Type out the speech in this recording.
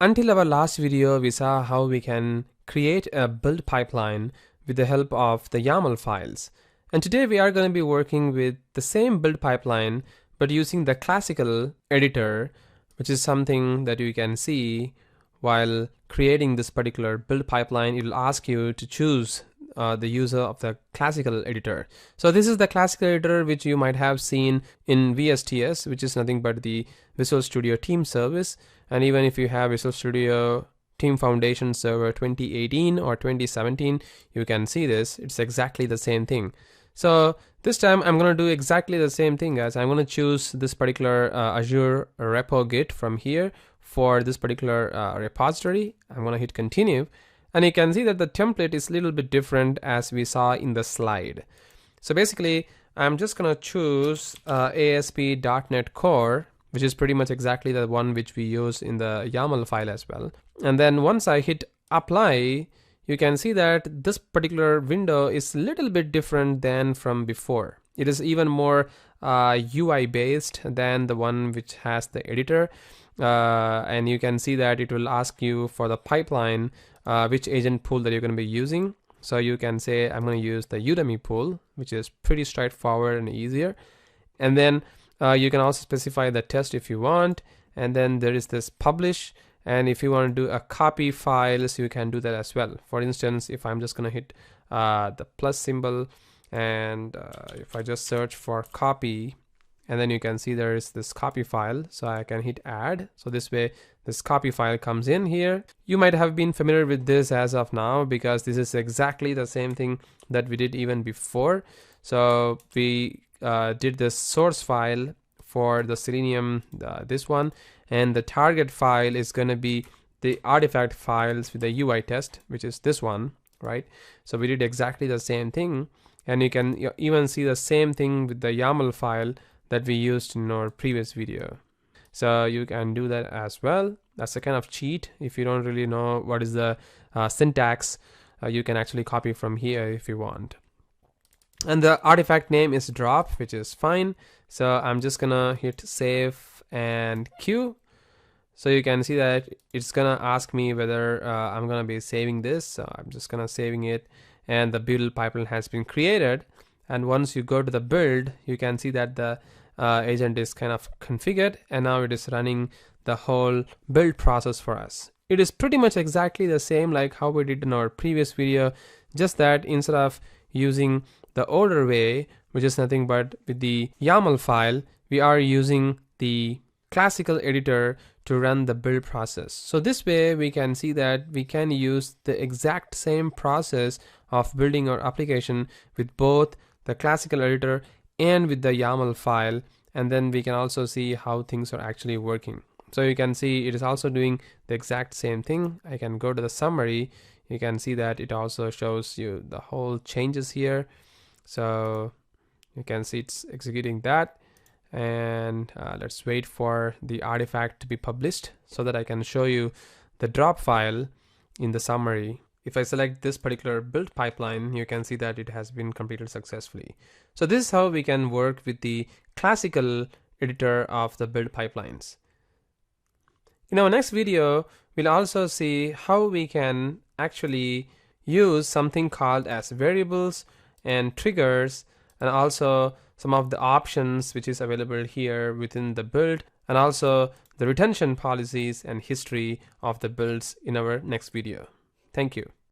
Until our last video, we saw how we can create a build pipeline with the help of the YAML files. And today we are going to be working with the same build pipeline, but using the classical editor, which is something that you can see while creating this particular build pipeline. It will ask you to choose the user of the classical editor. So this is the classical editor which you might have seen in VSTS, which is nothing but the Visual Studio Team Service. And even if you have Visual Studio Team Foundation Server 2018 or 2017, you can see this. It's exactly the same thing. So this time I'm going to do exactly the same thing, guys. I'm going to choose this particular Azure repo git from here for this particular repository. I'm going to hit continue. And you can see that the template is a little bit different as we saw in the slide. So basically, I'm just going to choose ASP.NET Core, which is pretty much exactly the one which we use in the YAML file as well. And then once I hit apply, you can see that this particular window is a little bit different than from before. It is even more UI based than the one which has the editor. And you can see that it will ask you for the pipeline, which agent pool that you're going to be using. So you can say I'm going to use the Udemy pool, which is pretty straightforward and easier. And then you can also specify the test if you want. And then there is this publish. And if you want to do a copy files, you can do that as well. For instance, if I'm just going to hit the plus symbol, and if I just search for copy, and then you can see there is this copy file, so I can hit add. So this way this copy file comes in here. You might have been familiar with this as of now, because this is exactly the same thing that we did even before. So we did this source file for the Selenium, this one, and the target file is going to be the artifact files with the UI test, which is this one, right? So we did exactly the same thing, and you can even see the same thing with the YAML file that we used in our previous video. So you can do that as well. That's a kind of cheat. If you don't really know what is the syntax, you can actually copy from here if you want. And the artifact name is drop, which is fine. So I'm just gonna hit save and queue. So you can see that it's gonna ask me whether I'm gonna be saving this. So I'm just gonna saving it, and the build pipeline has been created. And once you go to the build, you can see that the agent is kind of configured, and now it is running the whole build process for us. It is pretty much exactly the same like how we did in our previous video, just that instead of using the older way, which is nothing but with the YAML file, we are using the classical editor to run the build process. So this way we can see that we can use the exact same process of building our application with both the classical editor and with the YAML file, and then we can also see how things are actually working. So you can see it is also doing the exact same thing. I can go to the summary. You can see that it also shows you the whole changes here. So you can see it's executing that, and let's wait for the artifact to be published so that I can show you the drop file in the summary. If I select this particular build pipeline, you can see that it has been completed successfully. So this is how we can work with the classical editor of the build pipelines. In our next video, we'll also see how we can actually use something called as variables and triggers, and also some of the options which is available here within the build, and also the retention policies and history of the builds in our next video. Thank you.